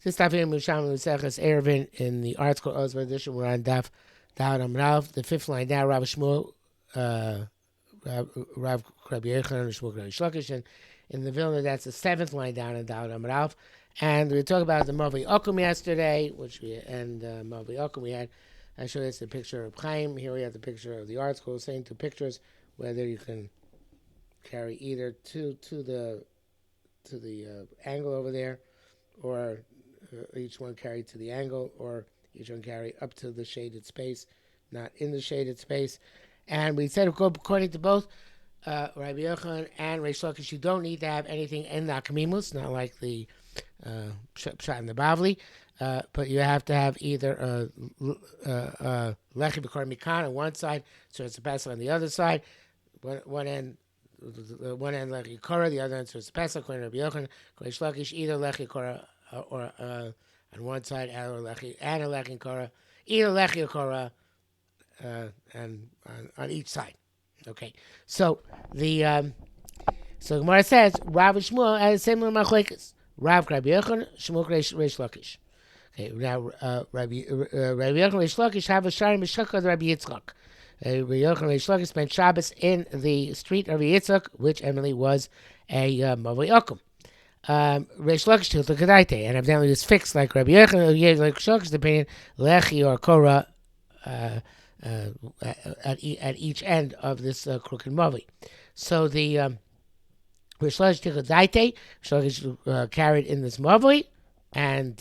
This is Yerushalmi Eruvin in the article Ozma edition. We're on Daf Daud Amrav, the fifth line down. Rav Shmuel, Rav Rabbi Yochanan, Shmuel Rabbi Shlokish, and in the Vilna that's the seventh line down in Daud Amrav. And we talked about the Mavi Okum yesterday, Mavi Okum we had. I showed us the picture of Chaim. Here we have the picture of the article, saying two pictures, whether you can carry either to the angle over there, or each one carry to the angle, or each one carry up to the shaded space, not in the shaded space. And we said, according to both Rabbi Yochanan and Reish Lakish, you don't need to have anything in the Akamimus, not like the Pshat in the Bavli, but you have to have either Lechi B'Kor Mikan on one side, so it's a Pesach on the other side, one end Lechi Korah, the other end so it's a Pesach, according to Rabbi Yochanan, Reish Lakish, either Lechi Korah or on one side, and a Lechi Korah, either Lechi or Korah, and on each side. Okay, so the Gemara says Rav Shmuel has the same machlekes. Rav Rabbi Yochanan, Shmuel Reish Lakish. Okay, now Rabbi Yochanan Reish Lakish have a shari mishchak Rabbi Yitzchak. Rabbi Yochanan Reish Lakish spent Shabbos in the street of Rabbi Yitzchak, which evidently was a Mavoi Okum. Reish Lakish tilted Kedaite, and evidently was fixed like Rabbi Yochanan, like Reish Lakish's opinion, Lechi or Korah at each end of this crooked Mavi. So the Reish Lakish tilted Kedaite, Reish Lakish carried in this Mavi, and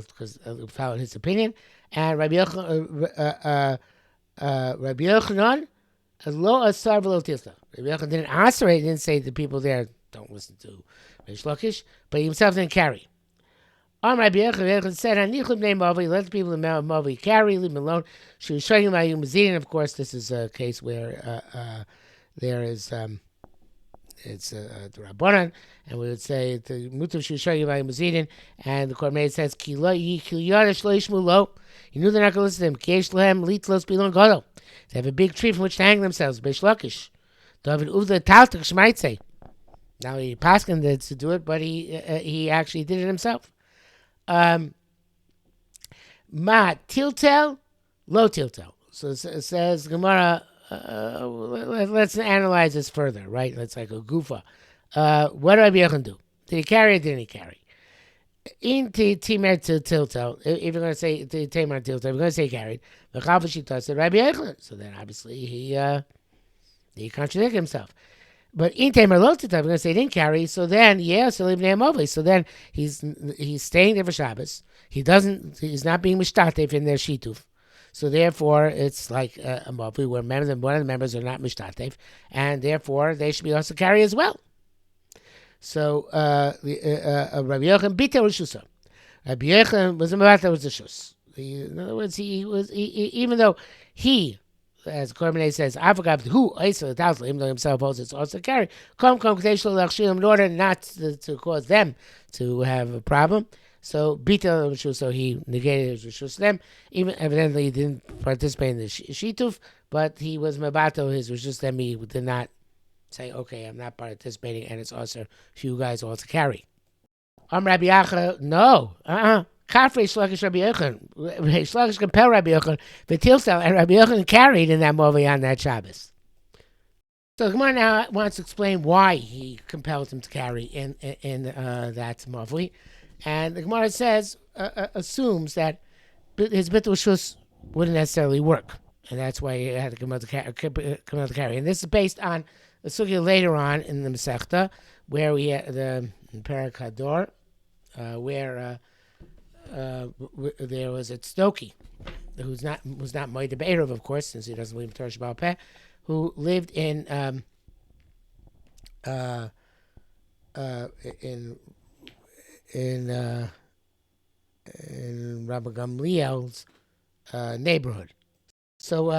because followed his opinion, and Rabbi Yochanan lo asar v'lo tilta. Rabbi Yochanan didn't answer it. He didn't say the people there don't listen to Reish Lakish, but he himself didn't carry. Rabbi Yochanan said, "Anichud bnei Mavi, let the people in Mavi carry, leave them alone." She was showing him how Mazidin. Of course, this is a case where there is it's the Rabbanan, and we would say the Mutav Shushayim Mazidin, and the Kormei says Ki Yadash Lo Yishmu Lo. You knew they're not going to listen to him. Keish Lehem Litlos Bilon Gadol. They have a big tree from which to hang themselves. Reish Lakish. David Uvda Taltik Shmaitze. Now he paskin to do it, but he actually did it himself. Ma Tiltel Lo Tiltel. So it says Gemara. Let's analyze this further, right? It's like a gufa. What did Rabbi Yochanan do? Did he carry or didn't he carry? In Timer Tiltel, if you're going to say Timer Tiltel, we're going to say carried. The Chavashita said Rabbi Yochanan. So then obviously he contradicted himself. But in Timer Lo Tiltel, we're going to say he didn't carry. So then, so then he's staying there for Shabbos. He's not being mishtatef in their shituf. So therefore, it's like a Mavi where one of the members are not mishtatef, and therefore they should be also carry as well. So Rabbi Yochanan bita Rishusa. Rabbi Yochanan was a Mavata was a Shus. In other words, he was even though he, as Korbanei says, I forgot who even though himself holds it's also carry. In order not to cause them to have a problem. So Bita Rishus, so he negated his Rishus them. Even evidently he didn't participate in the Shituf, but he was Mabato his Rishus them. He did not say, okay, I'm not participating, and it's also for you guys all to carry. Rabbi Yacha, no. Kafrei Shlakish Rabbi Yochanan. Shlakish compelled Rabbi Yochanan, the Tilsel, and Rabbi Yochanan carried in that movie on that Shabbos. So Gemara now wants to explain why he compelled him to carry in that movie. And the Gemara says, assumes that his Bitul Shus wouldn't necessarily work. And that's why he had to come out to carry. And this is based on a sugya later on in the Masechta, where we had the Perak Hador, where there was a Tzdoki, who was not Moed Be'eruv, of course, since he doesn't believe in Torah Sheba'al Peh, who lived in Rabbi Gamliel's neighborhood. So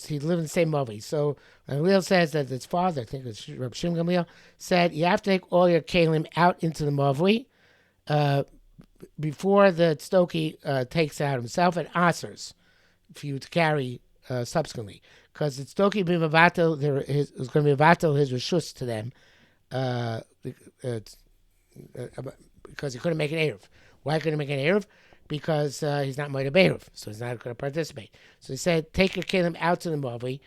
he lived in the same movie. So Gamliel says that his father, I think it's Rabbi Shimon Gamliel, said you have to take all your kelim out into the movie before the Tzdoki takes out himself and answers for you to carry subsequently. Because the Tzdoki be mevatel, is going to be mevatel his reshus to them. because he couldn't make an Eruv. Why couldn't he make an Eruv? Because he's not Moed Eruv, so he's not going to participate. So he said, take your kelim out to the Movi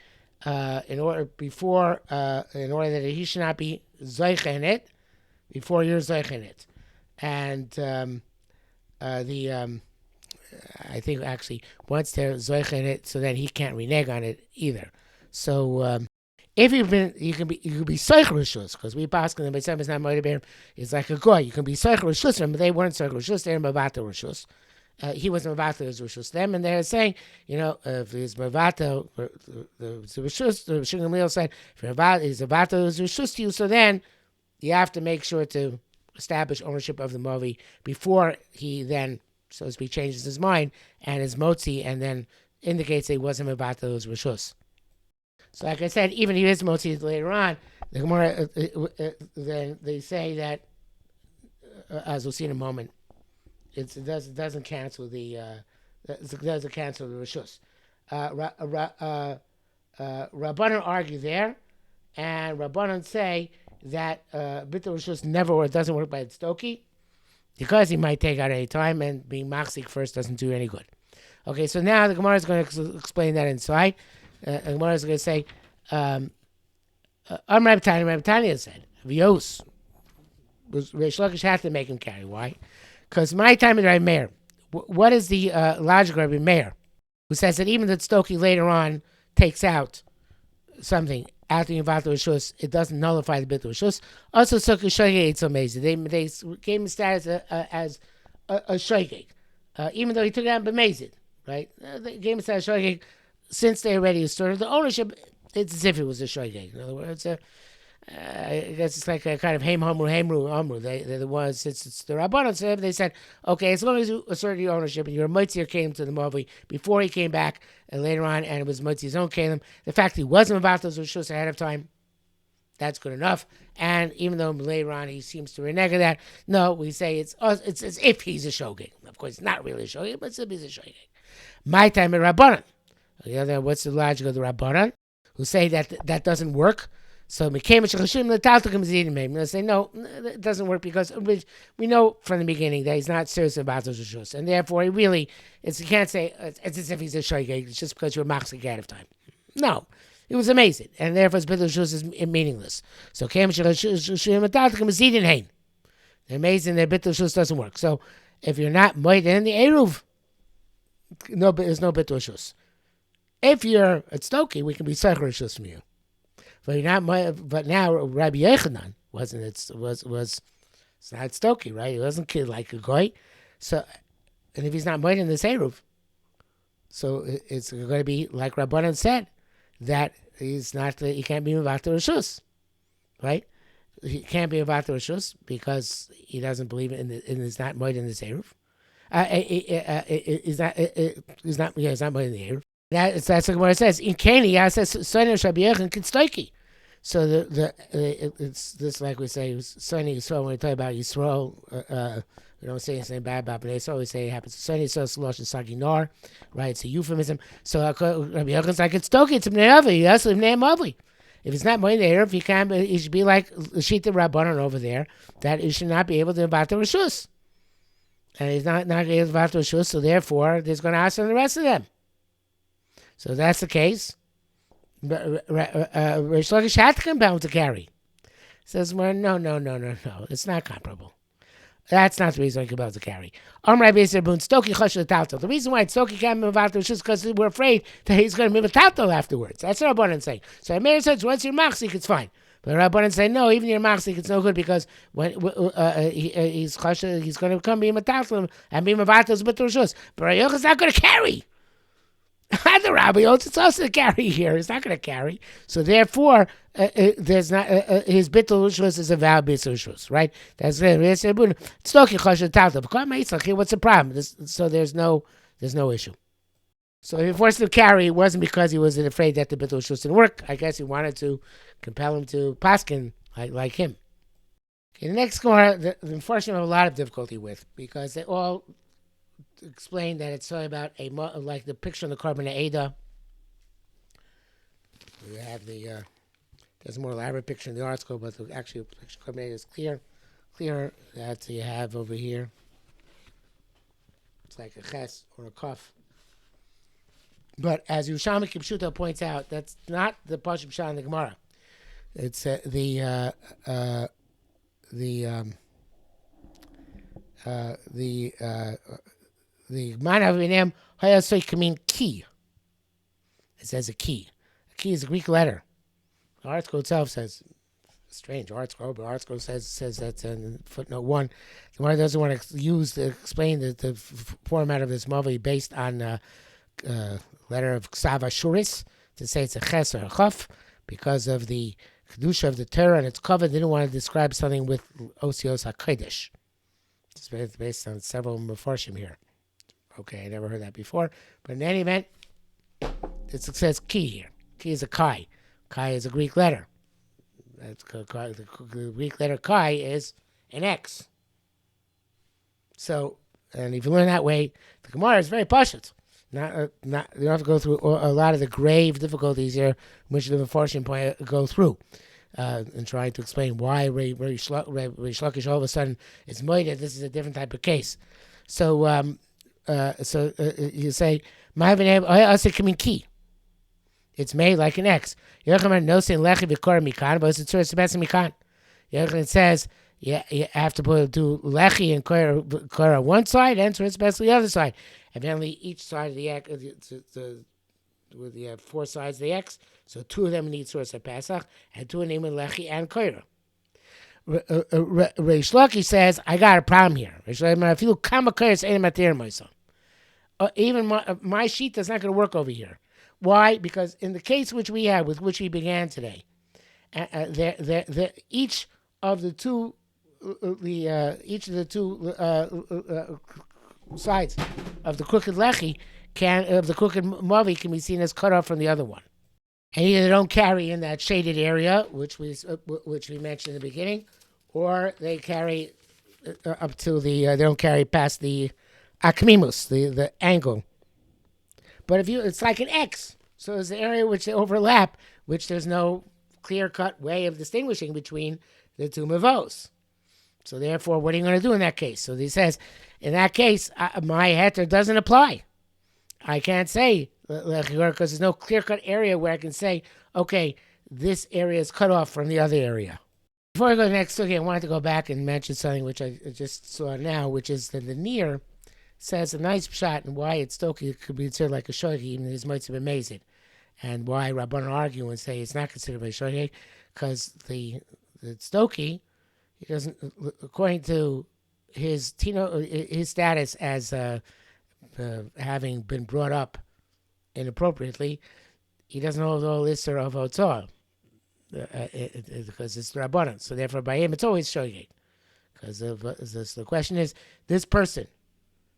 in order that he should not be Zoich in it before you're Zoich in it. And I think actually once they're Zoich in it, so then he can't renege on it either. So if you can be Soich Rishus, because we pass on the Beisam is not Moed Eruv. It's like a goy. You can be Soich Rishus, but they weren't Soich Rishus. They're Mavata Rishus. He was Mavata his Rishus them, and they're saying, if he's Mavata, the Rishus, the Rishon Gamliel said, if he's Mavata his Rishus to you, so then you have to make sure to establish ownership of the Movi before he then, so to speak, changes his mind and is Motzi, and then indicates that he wasn't Mavata his Rishus. So, like I said, even if he is Motzi later on, the Gemara, then they say that, as we'll see in a moment, it doesn't cancel the Rishus. Rabbanan argue there, and Rabbanan say that Bitul Rishus never or doesn't work by Tztoki because he might take out any time, and being Machzik first doesn't do any good. Okay, so now the Gemara is going to explain that inside. The Gemara is going to say, Rabbi Tanya said, Vios, Reish Lakish had to make him carry. Why? Because my time in Rabbi Meir, what is the logic of Rabbi Meir, who says that even the Tztoki later on takes out something after Yavato Rishus, it doesn't nullify the Bit Rishus. Also, Sukkah Shoygeg, it's amazing. They gave him status as a Shoygeg, even though he took it out B'mezid, right? They gave him status Shoygeg since they already asserted the ownership. It's as if it was a Shoygeg. In other words, I guess it's like a kind of Haim Hamru. They're the ones, since it's the Rabbanon, so they said, okay, as long as you asserted your ownership and your Motzir came to the Movi before he came back and later on, and it was Motzir's own Kalim, the fact he wasn't Mavatos Rishus ahead of time, that's good enough. And even though later on he seems to renege that, no, we say it's as if he's a Shogeg. Of course, it's not really a Shogeg, but it's as if he's a Shogeg. My time at Rabbanon. What's the logic of the Rabbanon? Who say that doesn't work? So they say, no, it doesn't work because we know from the beginning that he's not serious about those rishus, and therefore you can't say it's as if he's a shoygeg. It's just because you're machzik ahead of time. No, it was amazing, and therefore his bit rishus is meaningless. So they're amazing that bit rishus doesn't work. So if you're not moed in the eruv, there's no bit rishus. If you're at Stoki, we can be seich rishus from you. But now Rabbi Yechanan was not Stoki, right? He wasn't killed like a goy. So, and if he's not moed in the eruv, so it's going to be like Rabbanan said that he can't be Mavato Rishus, right? He can't be Mavato Rishus because he doesn't believe in he's not moed in the eruv. He's not moed in the eruv. That's what it says. In Kani, it says Sonny Rabbi Yechon Kitstoiki. So it's this, like we say, Sonny Yisrael. When we talk about Yisrael, we don't say anything bad about, but they always say it happens. Sonny Yisrael Salosh Saginar, right? It's a euphemism. So Rabbi Yechon's like Kitstoiki. It's Bnei Avi. That's Bnei Avi. If it's not more there, if he should be like Shita Rabbanon over there, that he should not be able to invite the Rishus, and he's not able to invite the Rishus. So therefore, there's going to ask on the rest of them. So that's the case. Reish Lakish had to come down to carry. Says, well, no. It's not comparable. That's not the reason I come out to carry. The reason why Stoki can't move out is just because we're afraid that he's going to move a talto afterwards. That's what Rabbanan saying. So Meir says, once you're machzik, it's fine. But Rabbanan say, no, even your machzik, it's no good because when he's going to come be a talto and be mavatos but rishus. But Yocha's not going to carry. The rabbi it's also to carry here. He's not going to carry. So therefore, there's not his bitul rishus is a valid bitul rishus, right? That's what's the problem? So there's no issue. So if he forced him to carry, it wasn't because he was afraid that the bitul rishus didn't work. I guess he wanted to compel him to paskin like him. Okay, the next Gemara, the unfortunately, I have a lot of difficulty with because they all explain that it's talking about like the picture in the Korban Ada. We have there's a more elaborate picture in the article, but actually the picture of Korban Ada is clear. clearer that you have over here. It's like a ches or a kaf. But as Yerushalmi Kipshuta points out, that's not the Pashut Pshat in the Gemara. It's the man of Vinem Hayasoy can mean key. It says a key. A key is a Greek letter. The article itself says strange article, but article says that's in footnote 1. The Gemara doesn't want to explain the format of this movie based on letter of Ksav Ashuris to say it's a ches or a chaf because of the kedusha of the Torah and its cover. They didn't want to describe something with osios hakodesh. It's based on several mefarshim here. Okay, I never heard that before, but in any event, it says ki here. Ki is a kai. Kai is a Greek letter. The Greek letter chi is an X. So, and if you learn that way, the Gemara is very pashut. You don't have to go through a lot of the grave difficulties here, which the Mefarshim go through, and trying to explain why Reish Lakish all of a sudden is moided. This is a different type of case. So, you say, ki. It's made like an X. Yochanan says you have to do lechi and kora on one side and tzur especially the other side. Evidently, each side of the X, you have 4 sides of the X, so 2 of them need tzur Pesach, and 2 of them need lechi and kora. Reish Lakish says, I got a problem here. Even my sheet is not going to work over here. Why? Because in the case which we have, with which we began today, each of the two sides of the crooked lechi of the crooked mavi can be seen as cut off from the other one, and either they don't carry in that shaded area, which we mentioned in the beginning, or they carry up to they don't carry past the akmimus, the angle. But it's like an X. So there's an area which they overlap, which there's no clear-cut way of distinguishing between the two mavos. So therefore, what are you going to do in that case? So he says, in that case, my heter doesn't apply. I can't say, because there's no clear-cut area where I can say, okay, this area is cut off from the other area. Before I go to the next, okay, I wanted to go back and mention something which I just saw now, which is that the near says a nice pshat and why it's stoki could be considered like a shogi, even his might have been amazing, and why Rabbanan argue and say it's not considered a shogi, because the stoki, he doesn't, according to his status as having been brought up inappropriately, he doesn't hold all Isser of Otzah, because it's Rabbanan. So therefore, by him, it's always shogi. Because the question is, this person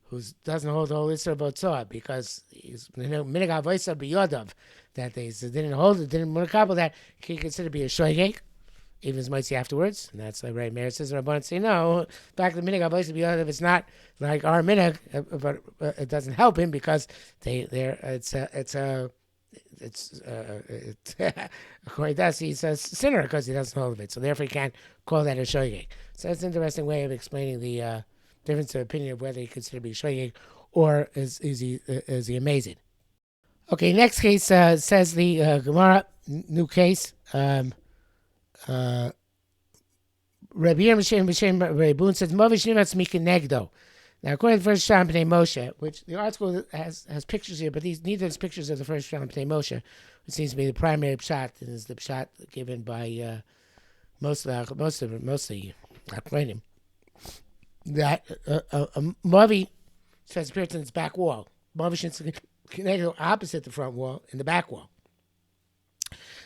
who doesn't hold the whole Isser of Otzah because he's minig avoisa biyadav, that they didn't hold it, didn't murakabel that, can consider to be a shoygek, even as might see afterwards. And that's like Ray Meir says, Rabbanan say no. Back to the minig avoisa biyadav, it's not like our minig, but it doesn't help him because it's according to us, he's a sinner because he doesn't hold of it. So therefore, he can't call that a shoygek. So that's an interesting way of explaining the difference of opinion of whether he considered to be shoygeg or is he amazing. Okay, next case says the Gemara, new case. Rabbi Rebun says, Movish Nivatz Mikenegdo. Now, according to the first Shalom B'nai Moshe, which the article has pictures here, but neither is pictures of the first Shalom B'nai Moshe, which seems to be the primary pshat, and is the pshat given by most of the Achronim, that a Mavi transappears in its back wall. Mavi should connect opposite the front wall in the back wall.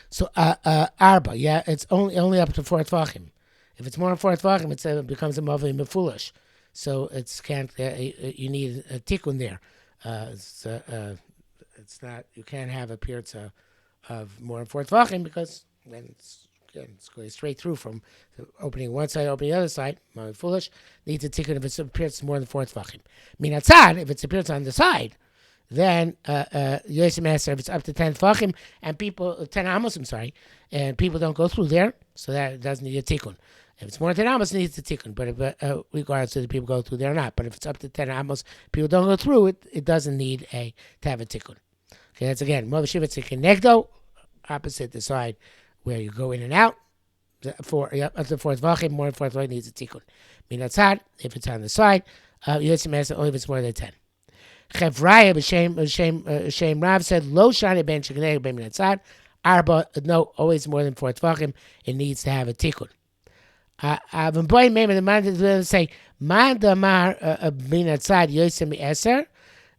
So Arba, yeah, it's only up to 4 Tvachim. If it's more than 4 Tvachim, it becomes a Mavi Mefulish. So you need a tikkun there. It's not, you can't have a pirza of more than 4 tvachim because then it's going straight through from opening one side, opening the other side. Foolish. Needs a tikkun if it's a pirza more than 4 tvachim. Minatzad, if it's a pirza on the side, then Yosem Eser, if it's up to 10 tvachim, and 10 amos, and people don't go through there, so that doesn't need a tikkun. If it's more than 10 amos, it needs a tikkun. But if, regardless of the people go through there or not. But if it's up to 10 amos, people don't go through it. It doesn't need to have a tikkun. Okay, that's again Mother Shiva Tzikkenegdo, opposite the side where you go in and out. Up to fourth vachim, more than fourth vachim needs a tikkun. Minatzad, if it's on the side, Yotzim Esa, only if it's more than 10. Chevraya b'shem Rav said, Lo shani ben Tzikkenegdo ben Minatzad, Arba, no, always more than fourth vachim, it needs to have a tikkun. When boy maybe the man say, Man damar Minatzad Yotzim Eser,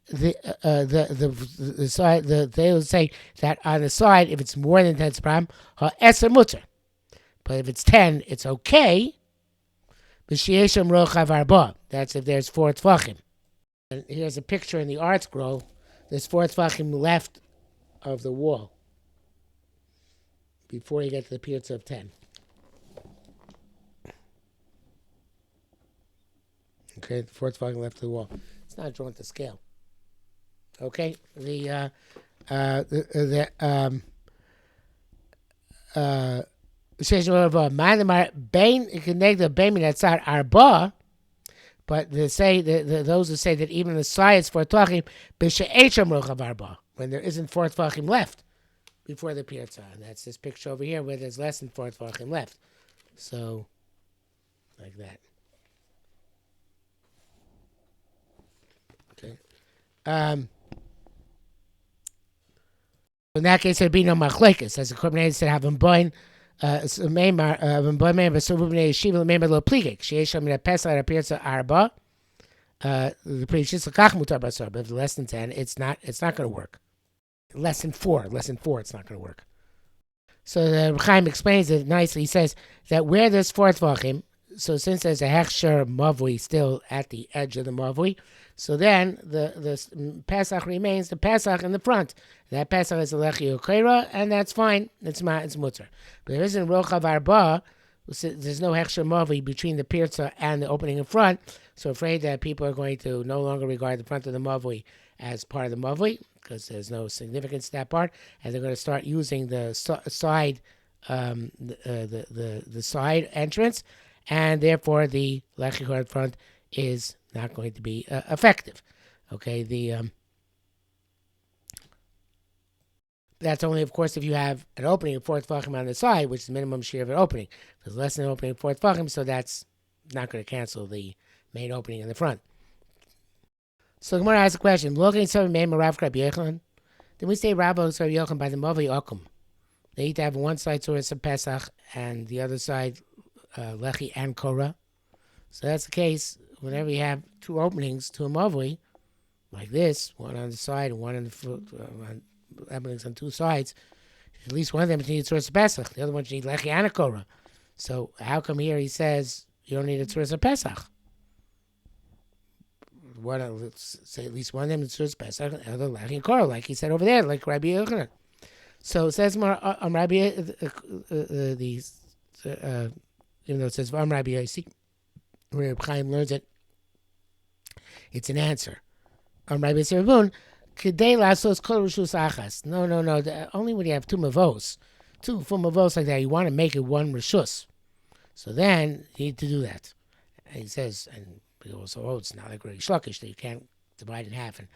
the side they will say that on the side if it's more than 10 problem eser mutter, but if it's 10 it's okay. That's if there's 4 tefachim. And here's a picture in the art scroll. There's 4 tefachim left of the wall before you get to the pirza of 10. Okay, the 4 tefachim left of the wall. It's not drawn to scale. Okay, the but they say those who say that even the sides for tefachim when there isn't 4 tefachim left before the pirza, and that's this picture over here where there's less than 4 tefachim left. So, like that. Okay. In that case, there'd be no machlekes. As the Korban said, have him boin, meimar, boin meimar, so b'nei yeshiva meimar lo pligik. Sheyesh min ha'pesach ha'pirza arba. The priest is l'kach mutar basar, but if less than 10, it's not going to work. Less than 4, it's not going to work. So the Chaim explains it nicely. He says that where there's 4 tvachim, so since there's a hechsher mavui still at the edge of the mavui, so then the Pesach remains the Pesach in the front. That Pesach is a lechi ukeira, and that's fine. It's mutter. But there isn't rochav arba. There's no hechsher mavi between the pirza and the opening in front. So afraid that people are going to no longer regard the front of the mavui as part of the mavui because there's no significance to that part, and they're going to start using the side, the side entrance, and therefore the lechi in front is not going to be effective. Okay, that's only, of course, if you have an opening of 4 tefachim on the side, which is minimum shear of an opening. There's less than an opening of 4 tefachim, so that's not going to cancel the main opening in the front. So Gemara asks a question. Looking at something made Rav Rabbi Yochanan, then we say Rabbi Rabbi Yochanan by the Mavi Okum. They need to have one side Tzuras of Pesach and the other side Lechi and Korah. So that's the case. Whenever you have 2 openings to a mavui, like this, one on the side and one on the foot, openings on 2 sides, at least one of them needs Tzuras Pesach. The other one needs Lechi and a Korah. So how come here he says you don't need a Tzuras Pesach? Let's say at least one of them is Tzuras Pesach, and the other Lechi and Korah, like he said over there, like Rabbi Yochanan. So it says more Rabbi even though it says Rabbi Yossi, where Chaim learns it, it's an answer. Rabbi Servun, Kedei Lasos Kol Rishus Achas. No. Only when you have 2 mavos, 2 full mavos like that, you want to make it 1 rishus. So then you need to do that. And he says, and also, it's not like Rish Lakish that you can't divide in half and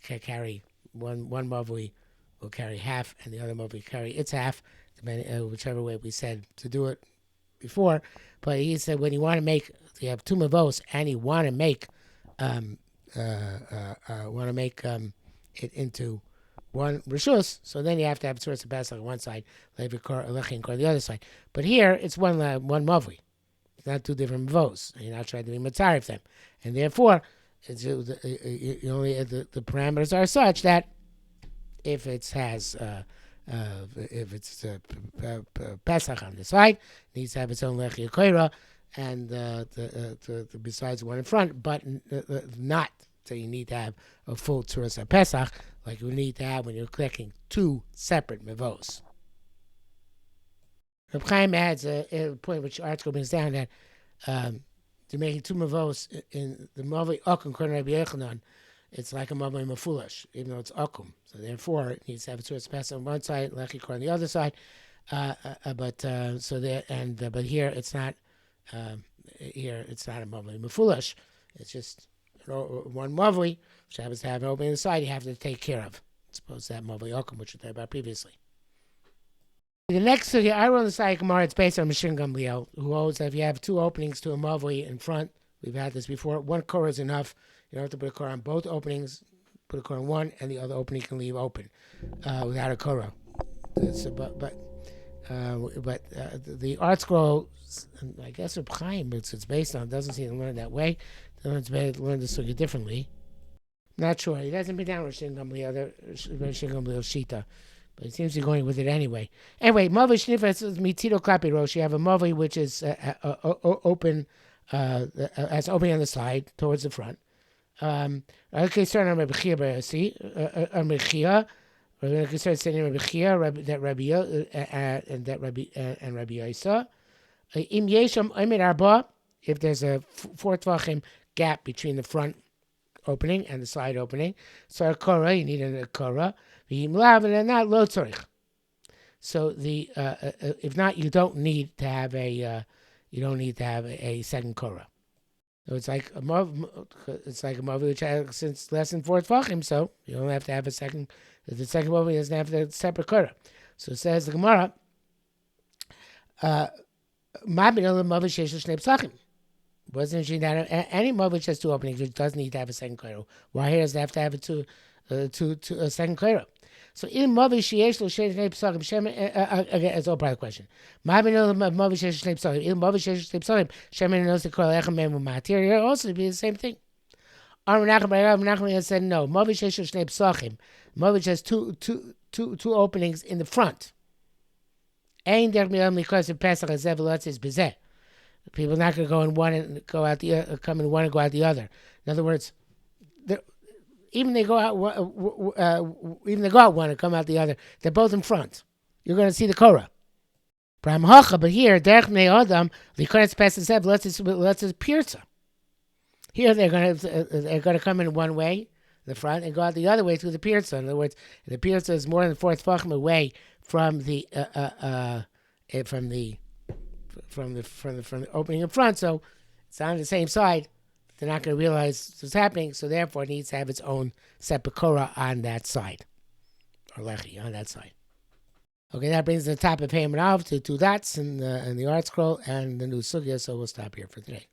can't carry one mavui will carry half and the other mavui will carry its half, depending, whichever way we said to do it before. But he said when you want to make, you have 2 mavos and you want to make it into 1 rishus, so then you have to have Tzuras of Pesach on one side, Lechi and Korah on the other side. But here it's one mavui. It's not 2 different mavos. You're not trying to be matzarif them, and therefore it's only the parameters are such that if it has if it's Pesach on the side, it needs to have its own Lechi Korah, and besides one in front, but not so you need to have a full Tzuras Pesach like you need to have when you're collecting 2 separate mavos. Reb Chaim adds a point which article brings down that they're making 2 mavos in the Mavi Okum according to Rabbi Yochanan. It's like a Mavi Mafulash, even though it's Okum. So therefore, it needs to have a Tzuras Pesach on one side, Lechi Korah on the other side. But here it's not Here, it's not a mavli mefulash. It's just one mavli, which happens to have an opening on the side. You have to take care of. As opposed to that mavli okum, which we talked about previously. The next sugya I wrote on the side Gemara, it's based on Mishin Gamliel, who holds that if you have two openings to a mavli in front, we've had this before, one korah is enough. You don't have to put a korah on both openings. Put a korah on one, and the other opening you can leave open without a korah. The art scroll, I guess Reb Chaim, it's based on, doesn't seem to learn that way. They learn the sugya differently. Not sure. He doesn't put down Rishin Gamliel Shita. But it seems to be going with it anyway. Anyway, Mavi Shnifa says Mitito Klapi Rosh. You have a Mavi which is open, as opening on the side towards the front. Okay, starting on Rabbi Chia, Rabbi Chia. We're going to start saying Rabbi Chia, that Rabbi and Rabbi Yisa. Im Yesham Omer Arba. If there's a 4 tvachim gap between the front opening and the side opening, so a korah, you need a korah. And not lo tzorich. So the if not, you don't need to have a second korah. So it's like a mov which has since less than 4 tvachim, so you don't have to have a second. The second mov doesn't have a separate korah. So it says the Gemara, wasn't she that any mov which has 2 openings which doesn't need to have a second korah? Why does it have to have a second korah? So in Mavi sheyesh lo shnei psachim shemen again, it's all part of the question. Mavi no Mavi sheyesh shnei psachim. In Mavi sheyesh shnei psachim shemen knows the kol echem mem matir. Here also be the same thing. Menachem said no. Mavi sheyesh shnei psachim. Mavi has two openings in the front. Ein derech milam because of Pesach hazev v'lotzis bezeh. People are not going to go in one and go out the other, come in one and go out the other. In other words, even they go out one and come out the other, they're both in front. You're going to see the korah. But here, derech nei adam likoretz pesach zev lotzis pirza. Here they're going to come in one way, the front, and go out the other way through the pirza. In other words, the pirza is more than 4 tvachim away from the opening in front, so it's on the same side. They're not going to realize what's happening, so therefore it needs to have its own separate korah on that side, or lechi on that side. Okay, that brings the top of Payment Av to 2 dots in the art scroll and the new sugya. So we'll stop here for today.